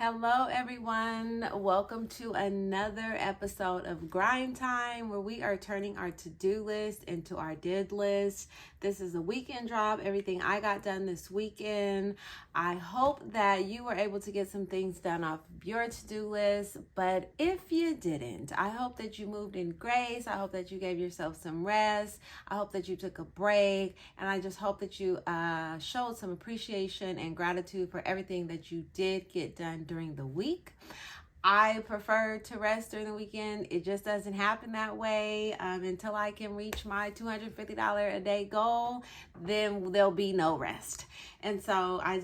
Hello, everyone. Welcome to another episode of Grind Time, where we are turning our to-do list into our did list. This is a weekend drop, everything I got done this weekend. I hope that you were able to get some things done off your to-do list, but if you didn't, I hope that you moved in grace. I hope that you gave yourself some rest. I hope that you took a break, and I just hope that you showed some appreciation and gratitude for everything that you did get done during the week. I prefer to rest during the weekend. It just doesn't happen that way until I can reach my $250 a day goal. Then there'll be no rest. And so I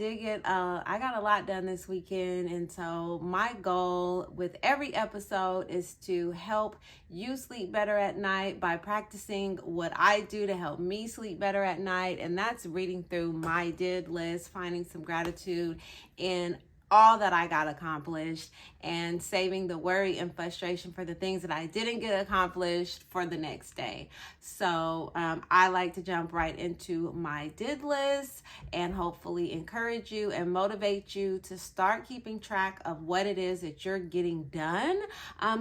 got a lot done this weekend. And so my goal with every episode is to help you sleep better at night by practicing what I do to help me sleep better at night. And that's reading through my did list, finding some gratitude in all that I got accomplished, and saving the worry and frustration for the things that I didn't get accomplished for the next day. So I like to jump right into my did list and hopefully encourage you and motivate you to start keeping track of what it is that you're getting done.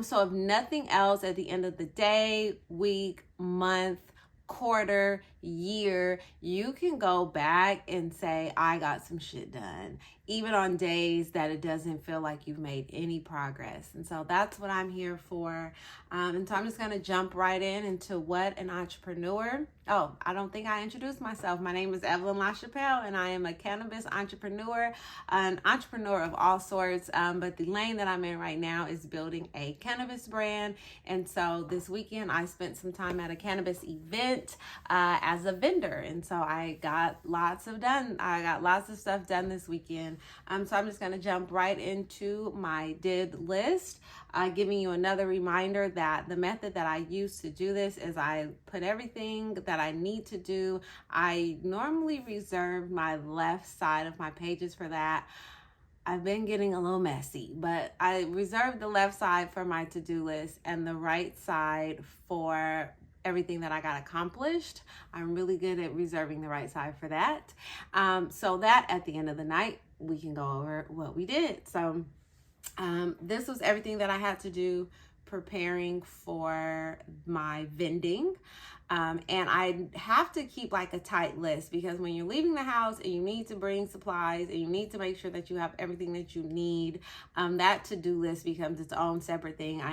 So if nothing else, at the end of the day, week, month, quarter, year, you can go back and say, I got some shit done, even on days that it doesn't feel like you've made any progress. And so that's what I'm here for. And so I'm just going to jump right into what an entrepreneur. Oh, I don't think I introduced myself. My name is Evelyn LaChapelle, and I am a cannabis entrepreneur, an entrepreneur of all sorts. But the lane that I'm in right now is building a cannabis brand. And so this weekend, I spent some time at a cannabis event as a vendor. And so I got lots of stuff done this weekend. So I'm just going to jump right into my did list, giving you another reminder that the method that I use to do this is I put everything that I need to do. I normally reserve my left side of my pages for that. I've been getting a little messy, but I reserved the left side for my to-do list and the right side for everything that I got accomplished. I'm really good at reserving the right side for that. So that at the end of the night, we can go over what we did. So this was everything that I had to do preparing for my vending. And I have to keep like a tight list, because when you're leaving the house and you need to bring supplies and you need to make sure that you have everything that you need, that to-do list becomes its own separate thing. I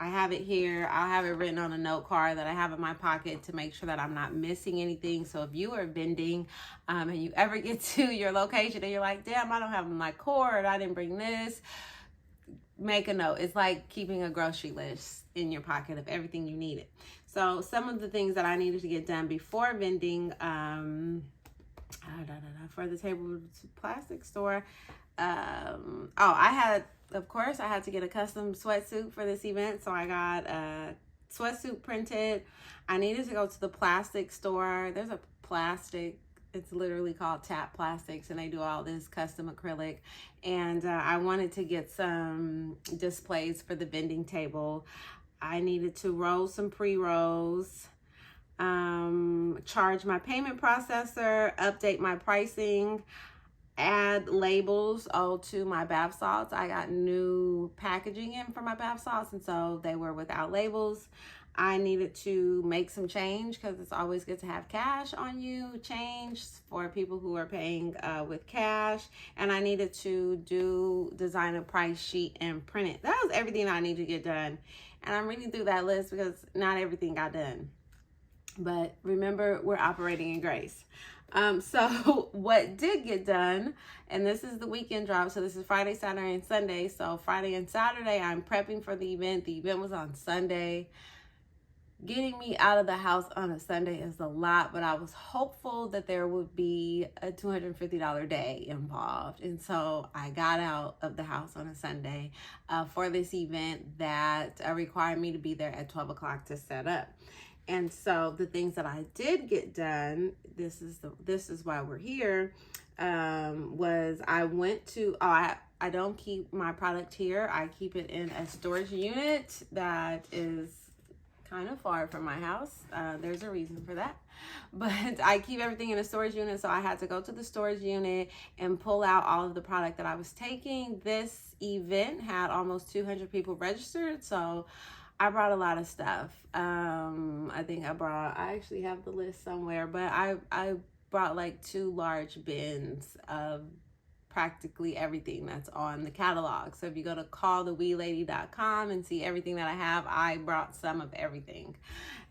have it here. I'll have it written on a note card that I have in my pocket to make sure that I'm not missing anything. So if you are vending and you ever get to your location and you're like, damn, I don't have my cord, I didn't bring this, make a note. It's like keeping a grocery list in your pocket of everything you needed. So some of the things that I needed to get done before vending for the table plastic store. I had to get a custom sweatsuit for this event. So I got a sweatsuit printed. I needed to go to the plastic store. There's a plastic, it's literally called Tap Plastics, and they do all this custom acrylic. And I wanted to get some displays for the vending table. I needed to roll some pre-rolls, charge my payment processor, update my pricing, add labels to my bath salts. I got new packaging in for my bath salts, and so they were without labels. I needed to make some change, because it's always good to have cash on you, change for people who are paying with cash. And I needed to design a price sheet and print it. That was everything I needed to get done. And I'm reading through that list because not everything got done. But remember, we're operating in grace. So what did get done, and this is the weekend drop, so this is Friday, Saturday, and Sunday. So Friday and Saturday, I'm prepping for the event. The event was on Sunday. Getting me out of the house on a Sunday is a lot, but I was hopeful that there would be a $250 day involved. And so I got out of the house on a Sunday for this event that required me to be there at 12 o'clock to set up. And so the things that I did get done, this is why we're here, was I went to, I don't keep my product here. I keep it in a storage unit that is kind of far from my house. There's a reason for that. But I keep everything in a storage unit, so I had to go to the storage unit and pull out all of the product that I was taking. This event had almost 200 people registered, so I brought a lot of stuff. I think I actually have the list somewhere, but I brought like 2 large bins of practically everything that's on the catalog. So if you go to calltheweelady.com and see everything that I have, I brought some of everything.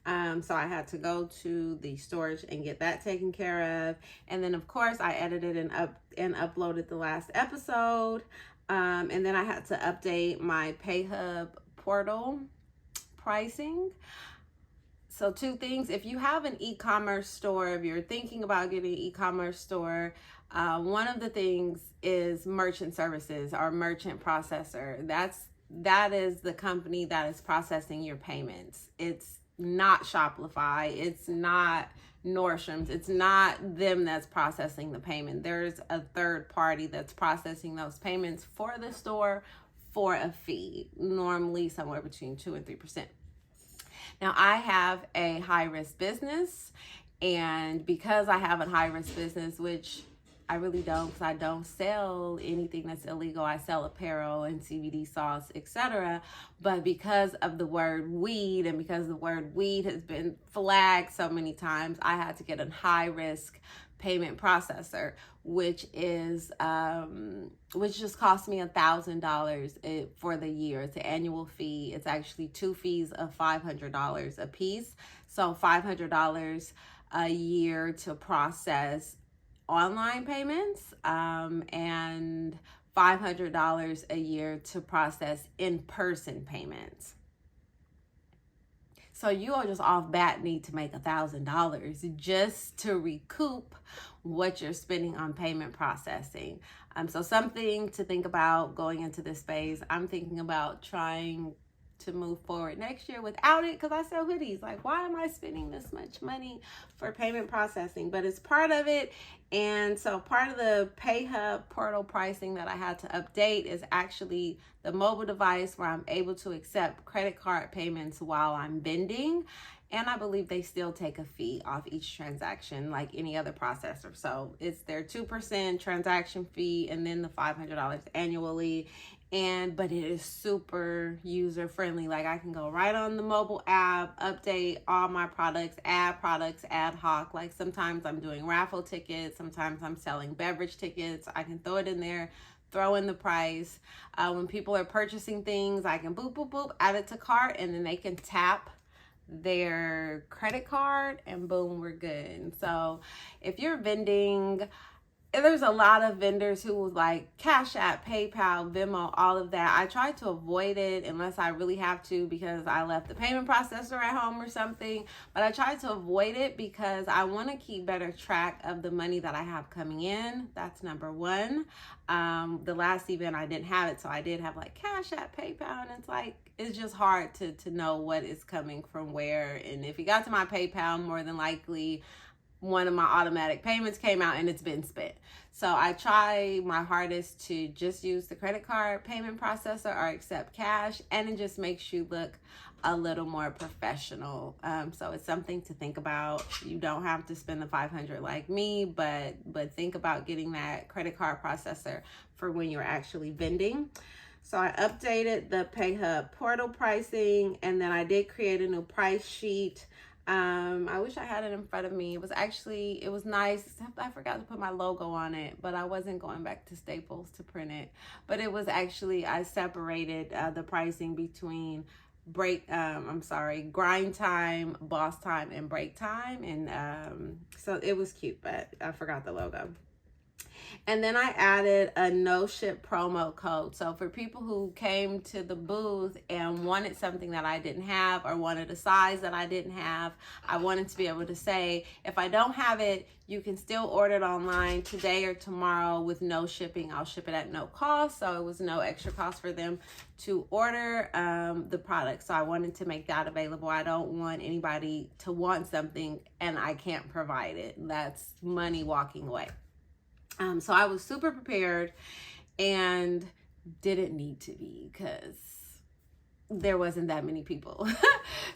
So I had to go to the storage and get that taken care of. And then of course I edited and uploaded the last episode. And then I had to update my PayHub portal pricing. So 2 things. If you have an e-commerce store, if you're thinking about getting an e-commerce store, one of the things is merchant services or merchant processor. That is the company that is processing your payments. It's not Shopify. It's not Nordstrom's. It's not them that's processing the payment. There's a third party that's processing those payments for the store for a fee, normally somewhere between 2 and 3%. Now, I have a high-risk business, and because I have a high-risk business, which I really don't, because I don't sell anything that's illegal. I sell apparel and CBD sauce, etc. But because of the word weed, and because the word weed has been flagged so many times, I had to get a high-risk payment processor, which just cost me $1,000 for the year. It's an annual fee. It's actually 2 fees of $500 a piece. So $500 a year to process online payments, and $500 a year to process in-person payments. So you all just off bat need to make $1,000 just to recoup what you're spending on payment processing. So something to think about going into this space. I'm thinking about trying to move forward next year without it, because I sell hoodies. Like, why am I spending this much money for payment processing? But it's part of it. And so part of the PayHub portal pricing that I had to update is actually the mobile device where I'm able to accept credit card payments while I'm vending. And I believe they still take a fee off each transaction like any other processor. So it's their 2% transaction fee and then the $500 annually. But it is super user friendly. Like, I can go right on the mobile app, update all my products ad hoc. Like, sometimes I'm doing raffle tickets, sometimes I'm selling beverage tickets. I can throw it in there, throw in the price. When people are purchasing things, I can boop, boop, boop, add it to cart, and then they can tap their credit card and boom, we're good. So if you're vending, there's a lot of vendors who was like Cash App, PayPal, Venmo, all of that. I try to avoid it unless I really have to, because I left the payment processor at home or something. But I try to avoid it because I want to keep better track of the money that I have coming in. That's number one. The last event I didn't have it, so I did have like Cash App, PayPal, and it's just hard to know what is coming from where. And if you got to my PayPal, more than likely one of my automatic payments came out and it's been spent. So I try my hardest to just use the credit card payment processor or accept cash, and it just makes you look a little more professional. So it's something to think about. You don't have to spend the $500 like me, but think about getting that credit card processor for when you're actually vending. So I updated the PayHub portal pricing, and then I did create a new price sheet. I wish I had it in front of me. It was nice, except I forgot to put my logo on it, but I wasn't going back to Staples to print it. But it was actually, I separated the pricing between grind time, boss time, and break time. And so it was cute, but I forgot the logo. And then I added a no ship promo code. So for people who came to the booth and wanted something that I didn't have, or wanted a size that I didn't have, I wanted to be able to say, if I don't have it, you can still order it online today or tomorrow with no shipping. I'll ship it at no cost. So it was no extra cost for them to order the product. So I wanted to make that available. I don't want anybody to want something and I can't provide it. That's money walking away. So I was super prepared and didn't need to be, because there wasn't that many people.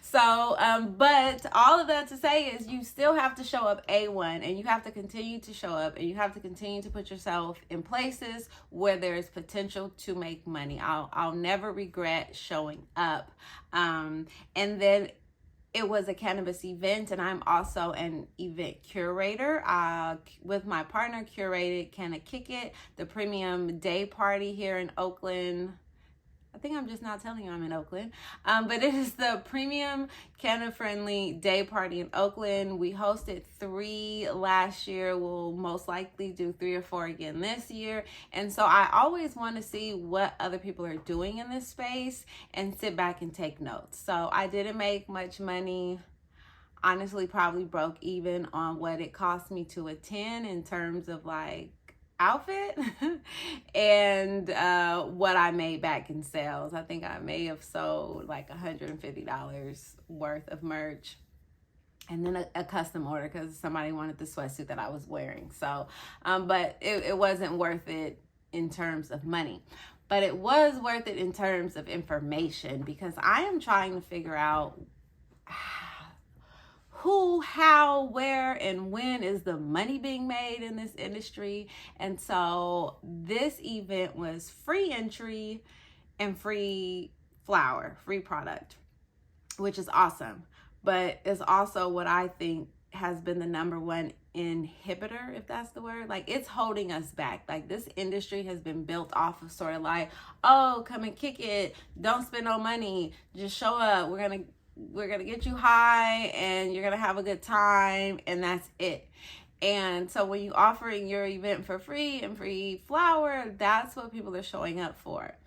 So, but all of that to say is you still have to show up A1, and you have to continue to show up, and you have to continue to put yourself in places where there's potential to make money. I'll never regret showing up. And then it was a cannabis event, and I'm also an event curator. With my partner, curated Can It Kick It, the premium day party here in Oakland. I think I'm just not telling you I'm in Oakland. But it is the premium canna-friendly day party in Oakland. We hosted 3 last year. We'll most likely do 3 or 4 again this year. And so I always want to see what other people are doing in this space and sit back and take notes. So I didn't make much money. Honestly, probably broke even on what it cost me to attend in terms of like outfit and what I made back in sales. I think I may have sold like $150 worth of merch, and then a custom order because somebody wanted the sweatsuit that I was wearing. So but it wasn't worth it in terms of money, but it was worth it in terms of information, because I am trying to figure out who, how, where, and when is the money being made in this industry. And so this event was free entry and free flower, free product, which is awesome. But it's also what I think has been the number one inhibitor, if that's the word. Like, it's holding us back. Like, this industry has been built off of sort of like, oh, come and kick it, don't spend no money, just show up, we're gonna get you high and you're gonna have a good time, and that's it. And so when you're offering your event for free and free flower, that's what people are showing up for.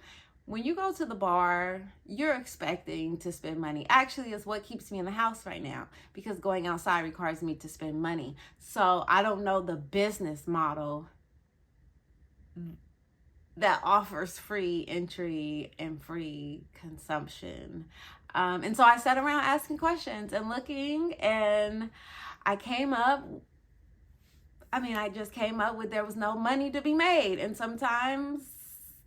When you go to the bar, you're expecting to spend money. Actually, it's what keeps me in the house right now, because going outside requires me to spend money. So I don't know the business model that offers free entry and free consumption. And so I sat around asking questions and looking, and I just came up with there was no money to be made. And sometimes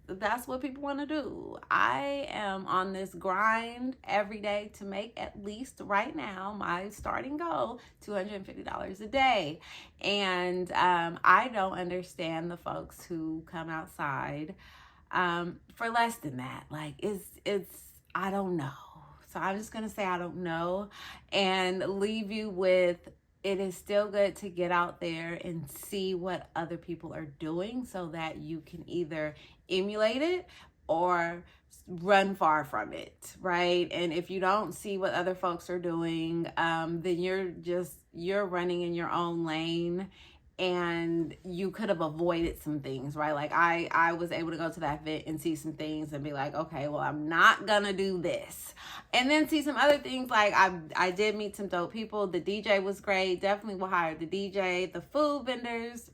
that's what people want to do. I am on this grind every day to make, at least right now, my starting goal, $250 a day. And I don't understand the folks who come outside for less than that. Like, it's I don't know. So I'm just going to say I don't know, and leave you with, it is still good to get out there and see what other people are doing so that you can either emulate it or run far from it, right? And if you don't see what other folks are doing, then you're running in your own lane, and you could have avoided some things, right? Like I was able to go to that event and see some things and be like, okay, well, I'm not gonna do this. And then see some other things. Like I did meet some dope people. The DJ was great. Definitely will hire the DJ. The food vendors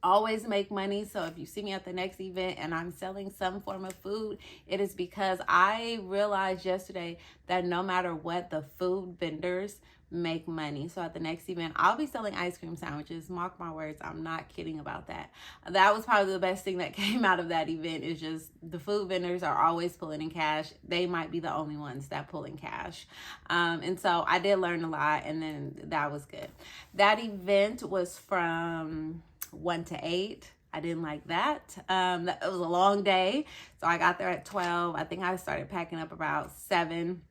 always make money. So if you see me at the next event and I'm selling some form of food, it is because I realized yesterday that no matter what, the food vendors make money. So at the next event, I'll be selling ice cream sandwiches. Mark my words, I'm not kidding about that. That was probably the best thing that came out of that event, is just the food vendors are always pulling in cash. They might be the only ones that pull in cash. And so I did learn a lot, and then that was good. That event was from 1 to 8. I didn't like that. It was a long day. So I got there at 12. I think I started packing up about 7.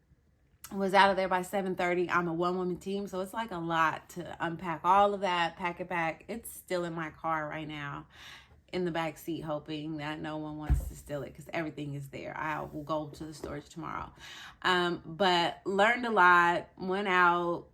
Was out of there by 7:30. I'm a one-woman team, so it's like a lot to unpack all of that, pack it back. It's still in my car right now in the back seat, hoping that no one wants to steal it, because everything is there. I will go to the storage tomorrow. But learned a lot, went out,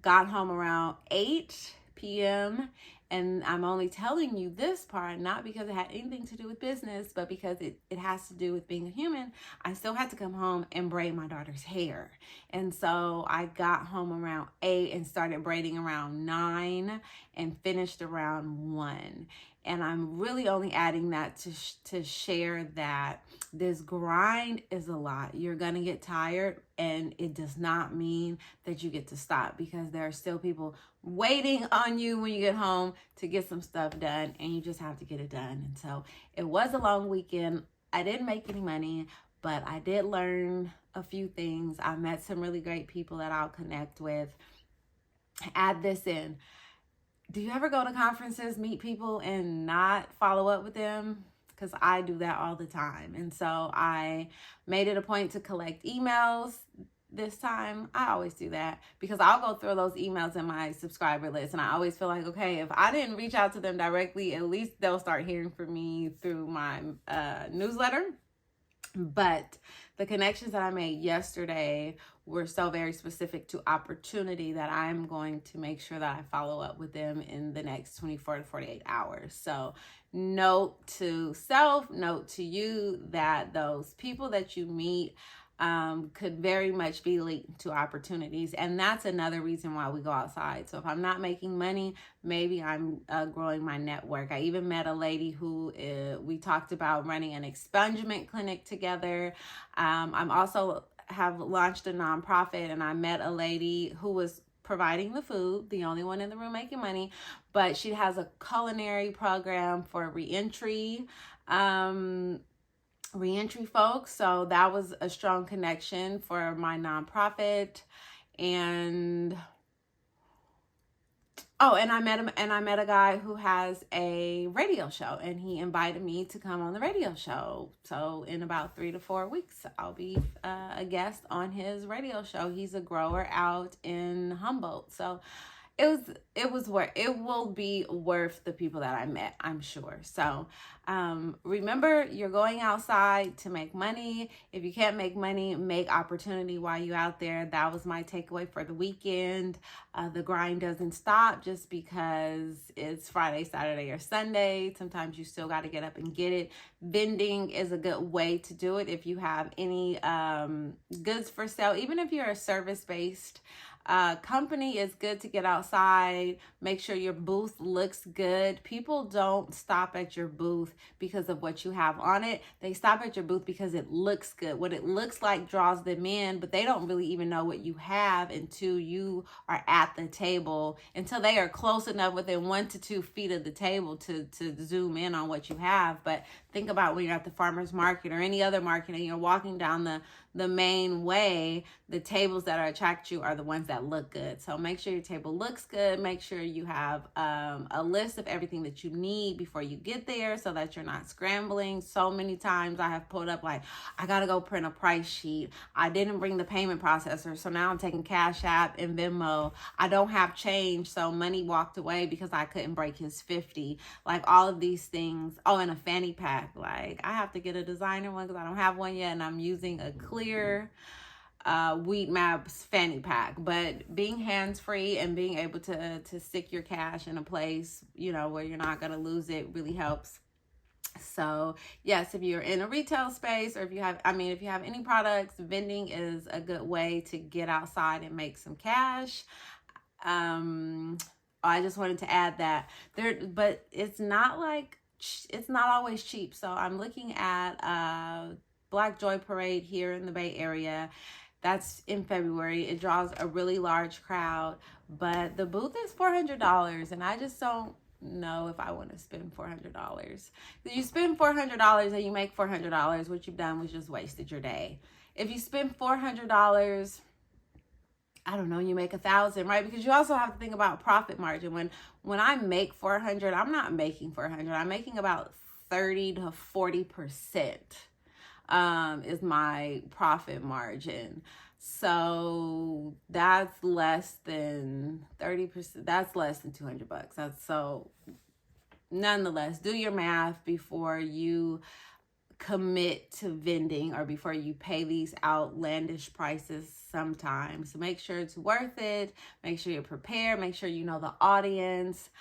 got home around 8 p.m. And I'm only telling you this part, not because it had anything to do with business, but because it has to do with being a human. I still had to come home and braid my daughter's hair. And so I got home around 8 and started braiding around 9 and finished around 1. And I'm really only adding that to share that this grind is a lot. You're going to get tired, and it does not mean that you get to stop, because there are still people waiting on you when you get home to get some stuff done, and you just have to get it done. And so it was a long weekend. I didn't make any money, but I did learn a few things. I met some really great people that I'll connect with. Add this in. Do you ever go to conferences, meet people, and not follow up with them? Because I do that all the time. And so I made it a point to collect emails this time. I always do that because I'll go through those emails in my subscriber list. And I always feel like, okay, if I didn't reach out to them directly, at least they'll start hearing from me through my newsletter. But the connections that I made yesterday were so very specific to opportunity that I'm going to make sure that I follow up with them in the next 24 to 48 hours. So note to self, note to you that those people that you meet could very much be linked to opportunities. And that's another reason why we go outside. So if I'm not making money, maybe I'm growing my network. I even met a lady who we talked about running an expungement clinic together. I'm also have launched a nonprofit, and I met a lady who was providing the food, the only one in the room making money, but she has a culinary program for reentry folks. So that was a strong connection for my nonprofit. And I met a guy who has a radio show, and he invited me to come on the radio show. So in about 3 to 4 weeks, I'll be a guest on his radio show. He's a grower out in Humboldt. So it will be worth the people that I met, I'm sure. So remember, you're going outside to make money. If you can't make money, make opportunity while you're out there. That was my takeaway for the weekend. The grind doesn't stop just because it's Friday, Saturday, or Sunday. Sometimes you still got to get up and get it. Vending is a good way to do it if you have any goods for sale, even if you're a service-based company. Is good to get outside, make sure your booth looks good. People don't stop at your booth because of what you have on it. They stop at your booth because it looks good. What it looks like draws them in, but they don't really even know what you have until you are at the table, until they are close enough within 1 to 2 feet of the table to zoom in on what you have. But think about when you're at the farmer's market or any other market and you're walking down the main way, the tables that are attract you are the ones that look good. So make sure your table looks good. Make sure you have a list of everything that you need before you get there so that you're not scrambling. So many times I have pulled up like, I gotta go print a price sheet. I didn't bring the payment processor, so now I'm taking Cash App and Venmo. I don't have change, so money walked away because I couldn't break his 50. Like all of these things. Oh, and a fanny pack. Like I have to get a designer one because I don't have one yet, and I'm using a clear Wheat Maps fanny pack. But being hands-free and being able to stick your cash in a place, where you're not going to lose it really helps. So yes, if you're in a retail space, or if you have any products, vending is a good way to get outside and make some cash. I just wanted to add that but it's not always cheap. So I'm looking at Black Joy Parade here in the Bay Area. That's in February. It draws a really large crowd, but the booth is $400, and I just don't know if I want to spend $400. If you spend $400 and you make $400, what you've done was just wasted your day. If you spend $400, I don't know, you make $1,000, right? Because you also have to think about profit margin. When I make $400, I'm not making $400. I'm making about 30 to 40%. Is my profit margin. So that's less than 30%. That's less than $200. So nonetheless, do your math before you commit to vending or before you pay these outlandish prices sometimes. So make sure it's worth it. Make sure you're prepared. Make sure you know the audience.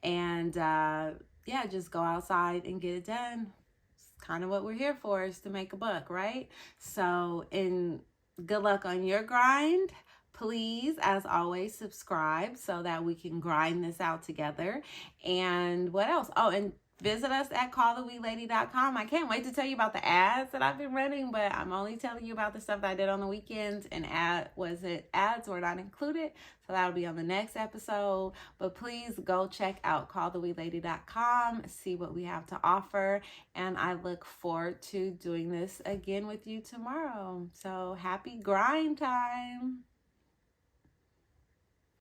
And just go outside and get it done. Kind of what we're here for, is to make a buck, right? So, good luck on your grind. Please, as always, subscribe so that we can grind this out together. And what else? Oh, and Visit us at calltheweelady.com. I can't wait to tell you about the ads that I've been running, but I'm only telling you about the stuff that I did on the weekends, and ads were not included, so that'll be on the next episode. But please go check out calltheweelady.com, see what we have to offer, and I look forward to doing this again with you tomorrow. So happy grind time.